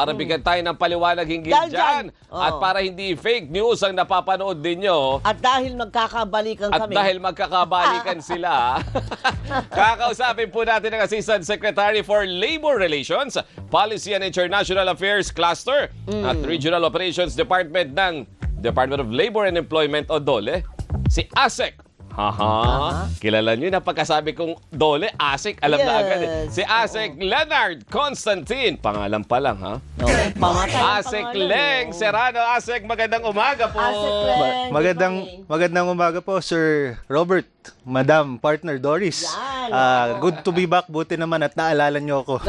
Para bigyan tayo ng paliwanag hinggil Dahil dyan. dyan. At Oo. para hindi fake news ang napapanood ninyo. At dahil magkakabalikan At kami. dahil magkakabalikan sila, kakausapin po natin ang Assistant Secretary for Labor Relations, Policy and International Affairs Cluster at Regional Operations Department ng Department of Labor and Employment o DOLE, si ASEC. Kilala nyo na pagkasabi kong DOLE, ASEC, alam na agad. Yes. Si ASEC Leonard Constantine. Pangalan pa lang, ha? Pamatay ang ASEC pangalan, Leng no? Serrano. ASEC, magandang umaga po. ASEC Leng. Magandang umaga po, Sir Robert, Madam Partner Doris. Yan. Good to be back. Buti naman at naalala niyo ako.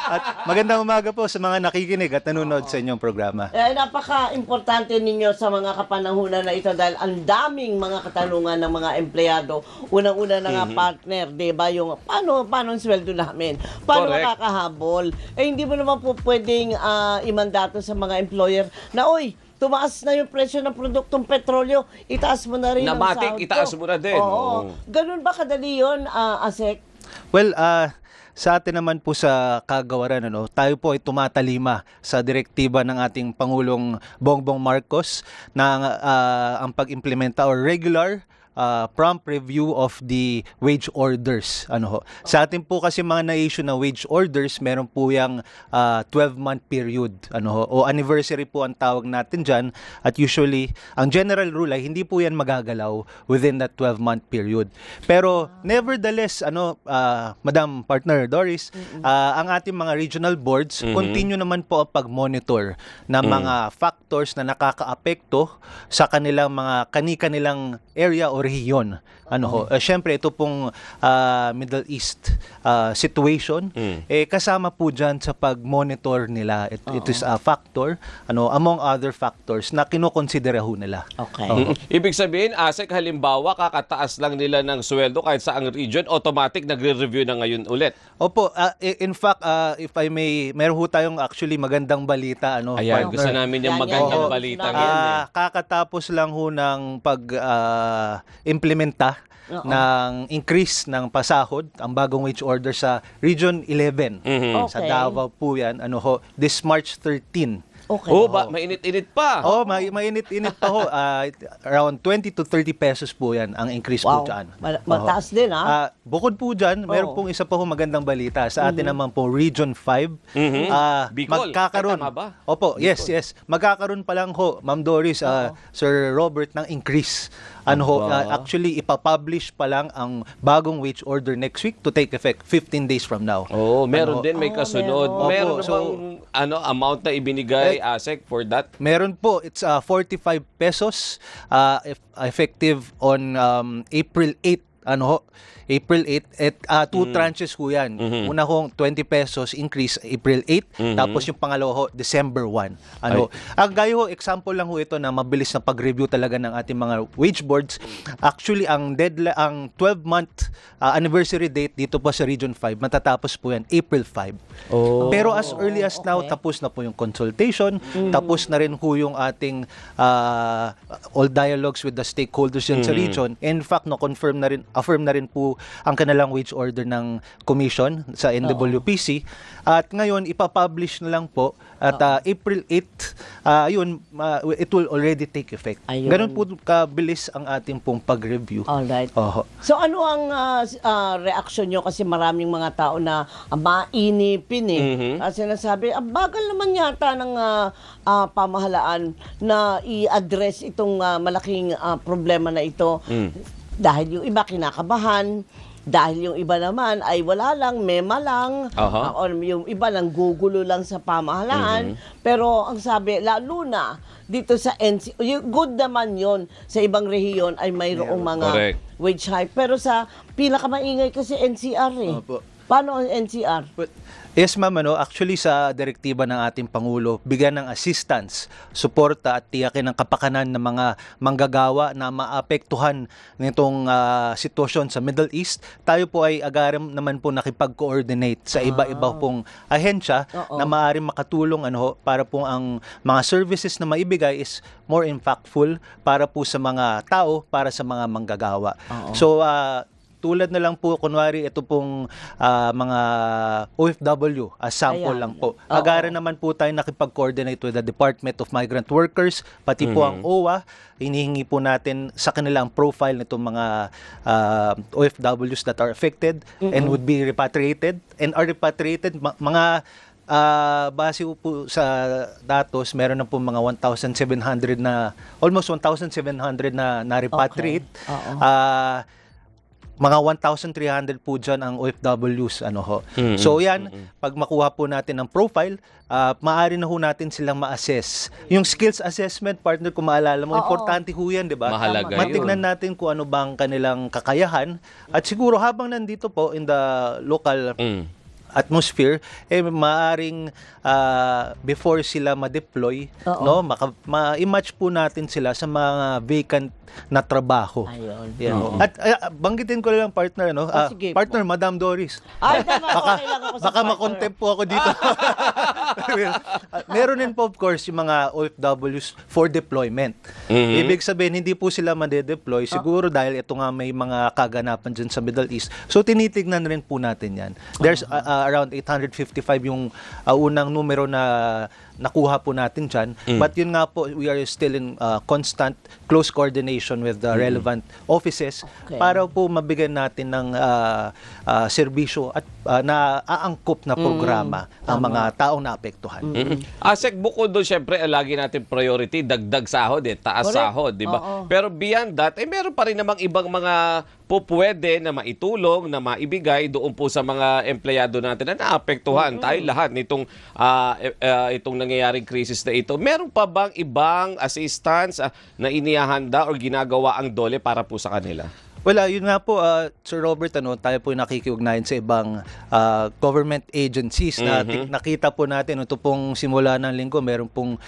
At magandang umaga po sa mga nakikinig at nanonood sa inyong programa. Napaka-importante ninyo sa mga kapanahunan na ito dahil ang daming mga katanungan ng mga empleyado. Unang-una na nga partner, di ba? Yung paano ang sweldo namin? Paano Correct. makakahabol? Hindi mo naman po pwedeng imandato sa mga employer na, oy, tumaas na yung presyo ng produktong petrolyo, itaas mo na rin ang Namatik, sahod ko. itaas mo na din. Oo. Oo. Ganun ba kadali yun, ASEC? Well, sa atin naman po sa kagawaran, tayo po ay tumatalima sa direktiba ng ating Pangulong Bongbong Marcos na ang pag-implementa or regular prompt review of the wage orders. Sa atin po kasi mga na-issue na wage orders, meron po yung 12-month period. O anniversary po ang tawag natin dyan. At usually, ang general rule ay hindi po yan magagalaw within that 12-month period. Pero nevertheless, Madam Partner Doris, ang ating mga regional boards, continue naman po ang pag-monitor ng mga factors na nakakaapekto sa kanilang mga kani-kanilang area o rehiyon. Syempre ito pong Middle East situation kasama po diyan sa pag-monitor nila. It is a factor among other factors na kinokonsidera ho nila. Okay. Ibig sabihin, ASEC, halimbawa, kakataas lang nila ng sweldo kahit sa ang region, automatic nagre-review na ngayon ulit. Opo, in fact, if I may, meron ho tayong actually magandang balita. Ayan, partner. gusto namin yung Yan, magandang yan. balita yan. Kakatapos lang ho ng pag-implementa ng increase ng pasahod, ang bagong wage order sa Region 11. Sa Okay. Davao po yan, this March 13. Okay. Oh, mainit-init pa. Mainit-init pa ho. Around 20 to 30 pesos po yan ang increase po Wow. dyan. Mataas din, ha? Bukod po dyan, meron pong isa pa ho magandang balita. Sa atin naman po, Region 5. Bicol. Magkakaroon. Ay, tama ba? Opo, yes. Magkakaroon pa lang ho, Ma'am Doris, Sir Robert, ng increase. Actually, ipapublish pa lang ang bagong wage order next week to take effect 15 days from now. Oh, meron din, may kasunod. meron. Meron Opo, bang amount na ibinigay, ASEC, for that? Meron po, it's 45 pesos effective on April 8. April 8 at two tranches ho yan. Una hong 20 pesos increase April 8, tapos yung pangalawa ho December 1. Ang gaya ho, example lang ho ito na mabilis na pag-review talaga ng ating mga wage boards. Actually, ang deadline, ang 12-month anniversary date dito po sa Region 5, matatapos po yan April 5. Pero as early as now, tapos na po yung consultation, tapos na rin ho yung ating all dialogues with the stakeholders yan sa region. In fact, affirm na rin po ang kanilang wage order ng commission sa NWPC. At ngayon, ipapublish na lang po at April 8, it will already take effect. Ayun. Ganun po kabilis ang ating pong pag-review. Alright. Oho. So ano ang reaksyon nyo? Kasi maraming mga tao na mainipin sinasabi, bagal naman yata ng pamahalaan na i-address itong malaking problema na ito. Dahil yung iba kinakabahan, dahil yung iba naman ay wala lang, mema lang, or yung iba lang gugulo lang sa pamahalaan. Pero ang sabi, lalo na dito sa NC, good naman yon sa ibang rehiyon ay mayroong mga wage hike. Pero sa pinakamaingay kasi NCR Opo. Paano ang NCR? Yes, ma'am. Actually, sa direktiba ng ating Pangulo, bigyan ng assistance, suporta at tiyakin ang kapakanan ng mga manggagawa na maapektuhan nitong sitwasyon sa Middle East. Tayo po ay agaran naman po nakipag-coordinate sa iba-iba pong ahensya na maaaring makatulong para po ang mga services na maibigay is more impactful para po sa mga tao, para sa mga manggagawa. So, tulad na lang po, kunwari, ito pong mga OFW, as sample Ayan. lang po. Oo. Agaran naman po tayo nakipag-coordinate with the Department of Migrant Workers, pati po ang OWA. Hinihingi po natin sa kanila ang profile nitong mga OFWs that are affected and would be repatriated and are repatriated. Mga base po sa datos, meron na po mga 1,700 na, almost 1,700 na repatriate. Okay. Oo. Mga 1,300 po dyan ang OFWs. So yan, pag makuha po natin ang profile, maaari na ho natin silang ma-assess. Yung skills assessment, partner, kung maalala mo, Oo. importante ho yan, di ba? Mahalaga yun. Matignan natin kung ano bang kanilang kakayahan. At siguro habang nandito po in the local atmosphere, maaring before sila ma-deploy, Oo. ma-match po natin sila sa mga vacant na trabaho. Ayun. Yan. At banggitin ko lang, partner, Sige partner, Madam Doris. Ay, tama. Okay lang ako sa Baka makontempt po ako dito. Meron din po, of course, yung mga OFWs for deployment. Ibig sabihin, hindi po sila made-deploy. Siguro dahil ito nga may mga kaganapan dyan sa Middle East. So, tinitignan rin po natin yan. There's around 855 yung unang numero na nakuha po natin dyan. But yun nga po, we are still in constant close coordination with the relevant offices para po mabigyan natin ng serbisyo at naaangkop na programa ang mga taong naapektuhan. Asek, bukod doon, syempre, lagi natin priority, dagdag sahod, taas Correct. sahod, di ba? Oo. Pero beyond that, meron pa rin namang ibang mga pwede na maitulong, na maibigay doon po sa mga empleyado natin na naapektuhan. Tayo lahat nitong itong nangyayaring krisis na ito. Meron pa bang ibang assistance na inihahanda o ginagawa ang DOLE para po sa kanila? Wala, yun nga po, Sir Robert, tayo po nakikiugnayan sa ibang government agencies na nakita po natin, ito pong simula ng linggo, meron pong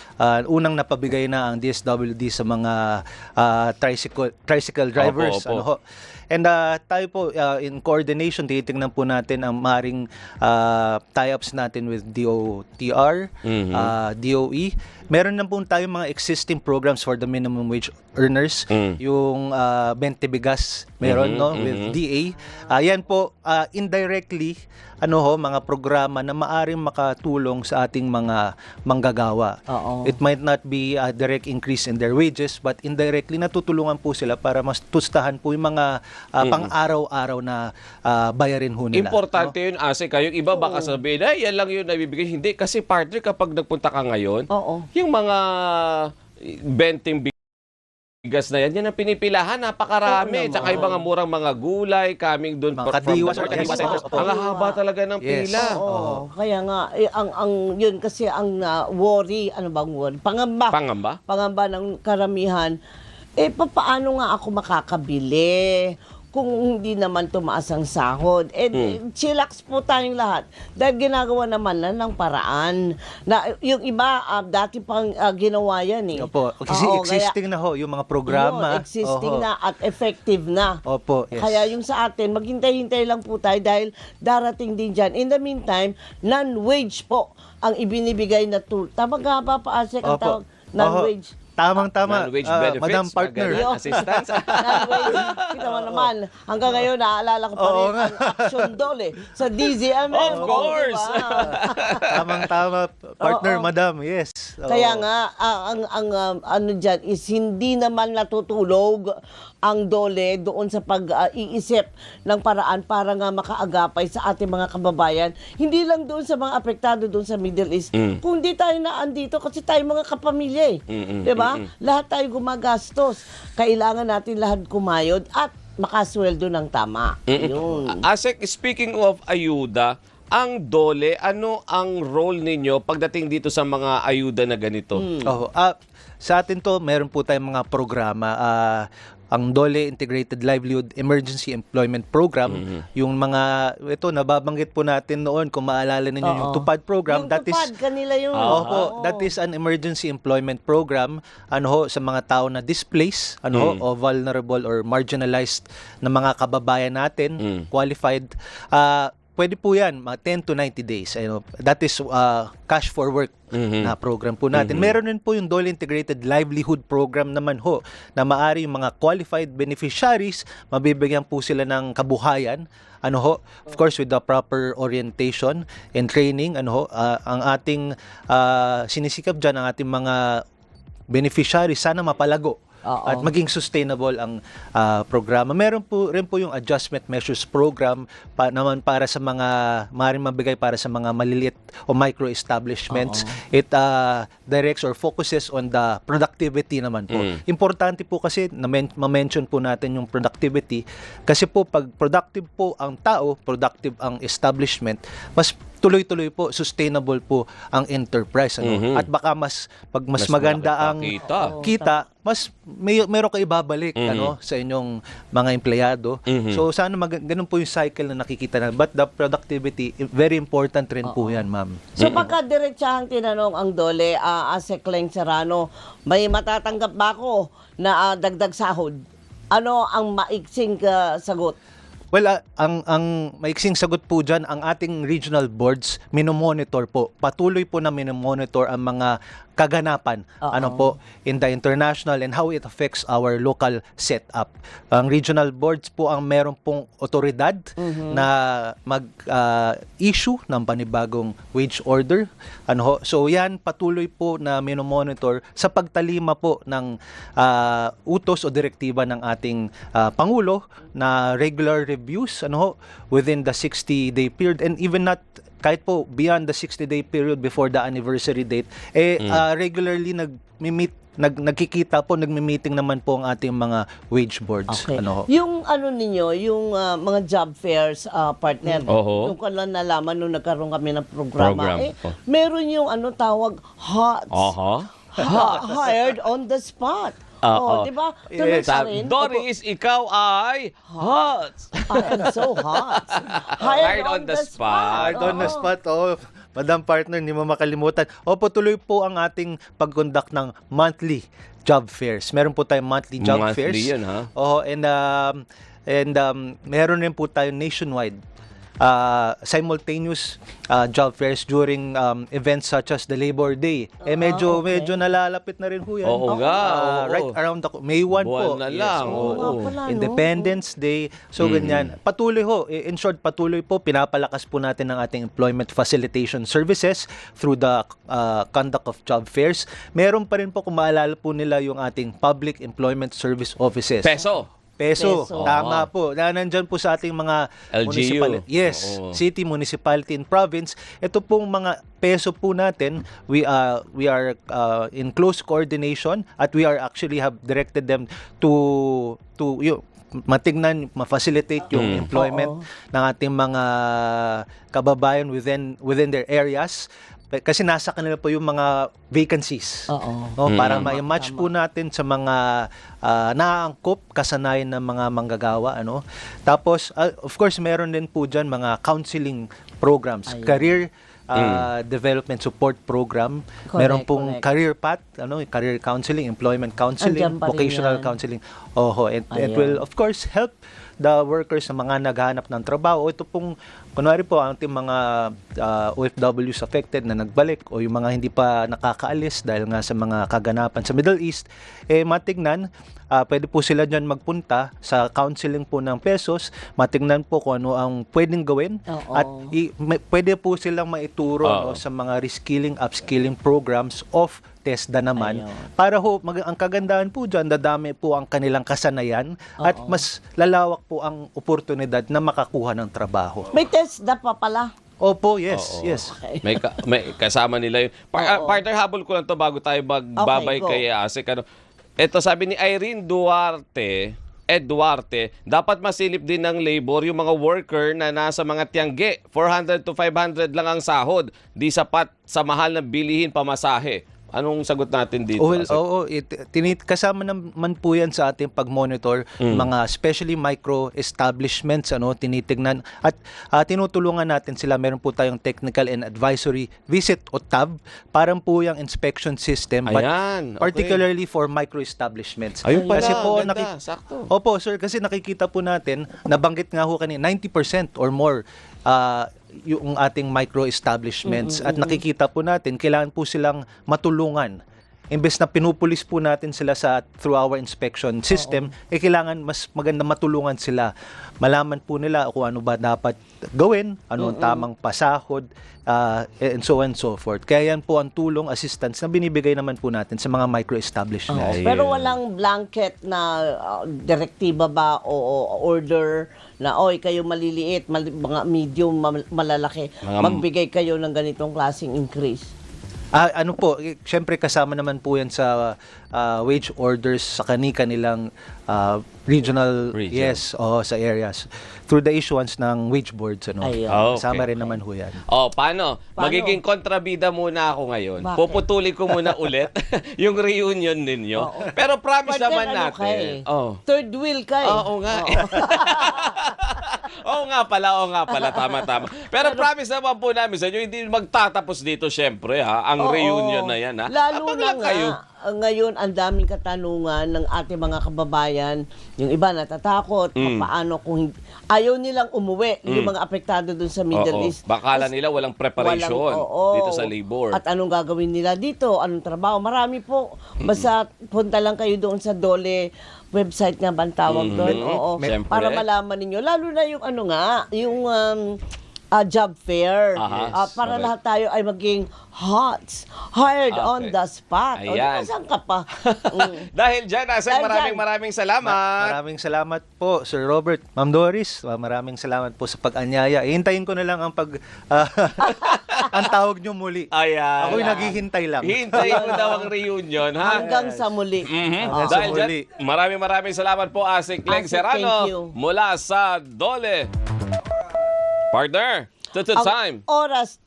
unang napabigay na ang DSWD sa mga tricycle drivers. Opo. And tayo po, in coordination, titingnan po natin ang maring tie-ups natin with DOTR, DOE. Meron na po tayo mga existing programs for the minimum wage earners. Yung 20 bigas, meron, with DA. Yan po, indirectly, mga programa na maaring makatulong sa ating mga manggagawa. Oo. It might not be a direct increase in their wages, but indirectly natutulungan po sila para mas tustahan po yung mga pang-araw-araw na bayarin ho nila. Importante yun, Ase. Kayong iba baka sabihin, ay, yan lang yun nabibigay. Hindi, kasi partner, kapag nagpunta ka ngayon, Oo. yung mga 20 bigas na yan ang pinipilahan, napakarami. Oo Tsaka naman. yung mga murang mga gulay, coming doon Mga from kadiwas, the north. kadiwas. Ang haba talaga ng Yes. pila. Oo. Kaya nga, yun kasi ang worry, ano bang worry? Pangamba. Pangamba? Ng karamihan. Paano nga ako makakabili kung hindi naman tumaas ang sahod? Chillax po tayong lahat. Dahil ginagawa naman na ng paraan. Na, yung iba, dati pang ginawa yan eh. Opo, kasi Oo, existing na ho yung mga programa. Existing Oho. na at effective na. Opo, yes. Kaya yung sa atin, maghintay-hintay lang po tayo dahil darating din dyan. In the meantime, non-wage po ang ibinibigay na tool. Tama nga ba, Paasek, ang Opo. tawag? Non-wage. Tamang-tama, Non-wage benefits, Madam Partner. ganun, assistance. Non-wage. Kita mo naman, hanggang ngayon, naaalala ko pa Oo rin nga. ang action dole sa DZMM. Of course. Diba? Tamang-tama, partner, Oo. Madam. Yes. Oo. Kaya nga, ang ano dyan is hindi naman natutulog ang DOLE doon sa pag-iisip ng paraan para nga makaagapay sa ating mga kababayan. Hindi lang doon sa mga apektado doon sa Middle East. Kung di tayo naandito kasi tayo mga kapamilya eh. Diba? Lahat tayo gumagastos. Kailangan natin lahat kumayod at makasweldo ng tama. Yun. Asek, speaking of ayuda, ang DOLE, ano ang role ninyo pagdating dito sa mga ayuda na ganito? Sa atin to, meron po tayong mga programa. Ang DOLE Integrated Livelihood Emergency Employment Program, yung mga, ito, nababanggit po natin noon, kung maalala ninyo yung TUPAD program. Yung tupad, kanila yun. That is an emergency employment program sa mga tao na displaced, o vulnerable or marginalized na mga kababayan natin, qualified. pwede po yan, mga 10 to 90 days. That is cash for work na program po natin. Meron din po yung Dole Integrated Livelihood Program naman ho, na maari yung mga qualified beneficiaries, mabibigyan po sila ng kabuhayan. Of course, with the proper orientation and training, ang ating sinisikap dyan, ang ating mga beneficiaries, sana mapalago. At maging sustainable ang programa. Meron po rin po yung Adjustment Measures Program naman para sa mga maaaring mabigay para sa mga maliliit o micro establishments. It directs or focuses on the productivity naman po. Importante po kasi na ma-mention po natin yung productivity kasi po pag productive po ang tao, productive ang establishment, mas tuloy-tuloy po, sustainable po ang enterprise. At baka mas maganda ang kita, mas meron kayo ibabalik sa inyong mga empleyado. So sana ganun po yung cycle na nakikita na. But the productivity, very important rin po yan, ma'am. So pagka diretsahang tinanong ang Dole, Ase Kleng Serrano, may matatanggap ba ako na dagdag sahod? Ano ang maiksing sagot? Well, ang maiksing sagot po dyan, ang ating regional boards, minomonitor po. Patuloy po na minomonitor ang mga kaganapan in the international and how it affects our local setup. Ang regional boards po ang meron pong otoridad na mag-issue ng panibagong wage order. So yan, patuloy po na minomonitor sa pagtalima po ng utos o direktiba ng ating Pangulo na regular reviews within the 60-day period, and even not kahit po beyond the 60-day period before the anniversary date, regularly nagkikita po, nagmi-meeting naman po ang ating mga wage boards. Okay. Yung ninyo, yung mga job fairs, partner, nung ko lang nalaman nung nagkaroon kami ng programa, meron yung tawag HOTS. Hired on the spot. Di ba? Tuloy pa rin. Doris, ikaw ay hot. I am so hot. Hired on the spot. Hired on the spot. Madam Partner, hindi mo makalimutan. Tuloy po ang ating pag-conduct ng monthly job fairs. Meron po tayong monthly job fairs. Monthly yun, ha? And meron rin po tayong nationwide simultaneous job fairs during events such as the Labor Day. Medyo nalalapit na rin po yan. Oo nga. Right around May 1 po. Buwan na lang. Independence Day. So ganyan. Patuloy in short, patuloy po, pinapalakas po natin ang ating employment facilitation services through the conduct of job fairs. Meron pa rin po, kung maalala po nila, yung ating Public Employment Service Offices. Peso. Tama po. Nandyan po sa ating mga LGU. Yes, city, municipality, and province. Ito pong mga peso po natin, we are in close coordination at we are actually have directed them to ma-facilitate yung employment ng ating mga kababayan within their areas. Kasi nasa kanila po yung mga vacancies. Para ma-match po natin sa mga naaangkop, kasanayan ng mga manggagawa. Tapos, of course, meron din po dyan mga counseling programs, career development support program. Meron pong career path, career counseling, employment counseling, vocational counseling. It will, of course, help the workers sa mga naghahanap ng trabaho. Ito pong, kunwari po, ang ating mga OFWs affected na nagbalik o yung mga hindi pa nakakaalis dahil nga sa mga kaganapan sa Middle East, matignan, pwede po sila dyan magpunta sa counseling po ng Pesos, matignan po kung ano ang pwedeng gawin at pwede po silang maituro sa mga reskilling, upskilling programs of TESDA naman. Para ang kagandahan po dyan, dadami po ang kanilang kasanayan at mas lalawak po ang oportunidad na makakuha ng trabaho. May TESDA pa pala. Opo, yes. Okay. May kasama nila yun. Partner, habol ko lang to bago tayo magbabay kay Asik. Ito sabi ni Irene Duarte, dapat masilip din ng labor yung mga worker na nasa mga tiangge. 400 to 500 lang ang sahod. Di sapat sa mahal na bilihin pamasahe. Anong sagot natin dito? Well, Asik? oo, kasama naman po yan sa ating pag-monitor, mga especially micro establishments, tinitignan at tinutulungan natin sila. Meron po tayong technical and advisory visit o TAV, parang po yung inspection system, but Ayan, okay. particularly for micro establishments. Ayun pala, Kasi po, ganda, sakto. Opo, sir, kasi nakikita po natin, nabanggit nga ho kanina, 90% or more yung ating micro establishments at nakikita po natin kailangan po silang matulungan. Imbes na pinupulis po natin sila through our inspection system, kailangan mas maganda matulungan sila. Malaman po nila kung ano ba dapat gawin, ano ang tamang pasahod, and so on and so forth. Kaya yan po ang tulong, assistance na binibigay naman po natin sa mga micro-establishments. Pero walang blanket na direktiba ba o order na, oy, kayo maliliit, mga medium, malalaki, magbigay kayo ng ganitong klaseng increase? Ano po, syempre kasama naman po yan sa wage orders sa kanilang regional, yes, sa areas. Through the issuance ng wage boards, Ayun. kasama rin naman ho yan. Paano? Magiging kontrabida muna ako ngayon. Bakit? Puputulin ko muna ulit yung reunion ninyo. Pero promise But then, naman ano natin. ka eh? Third wheel ka eh. Oo nga. Oo nga pala, tama. Pero promise naman po namin sa inyo, hindi magtatapos dito syempre ang reunion na yan. Lalo Abang na lang kayo. ngayon ang daming katanungan ng ating mga kababayan. Yung iba natatakot, paano kung ayaw nilang umuwi, yung mga apektado dun sa Middle East. Bakala nila walang preparation dito sa labor. At anong gagawin nila dito? Anong trabaho? Marami po. Basta punta lang kayo doon sa Dole website nga ba ang tawag doon? Oo. Siyempre. Para malaman ninyo. Lalo na yung yung job fair. Para correct. lahat tayo ay maging hired Okay. on the spot. O, Ayan. di ba, saan ka pa? Dahil dyan, Asek, Dahil maraming salamat. Maraming salamat po, Sir Robert. Ma'am Doris, maraming salamat po sa pag-anyaya. Hintayin ko na lang ang ang tawag nyo muli. Ayan. Ako'y naghihintay lang. Hintayin mo daw ang reunion, ha? Hanggang sa muli. Hanggang sa Dahil dyan, muli. maraming salamat po, Asik Leng Asik, thank Serrano, you. mula sa Dole. Partner, to Ang time. oras,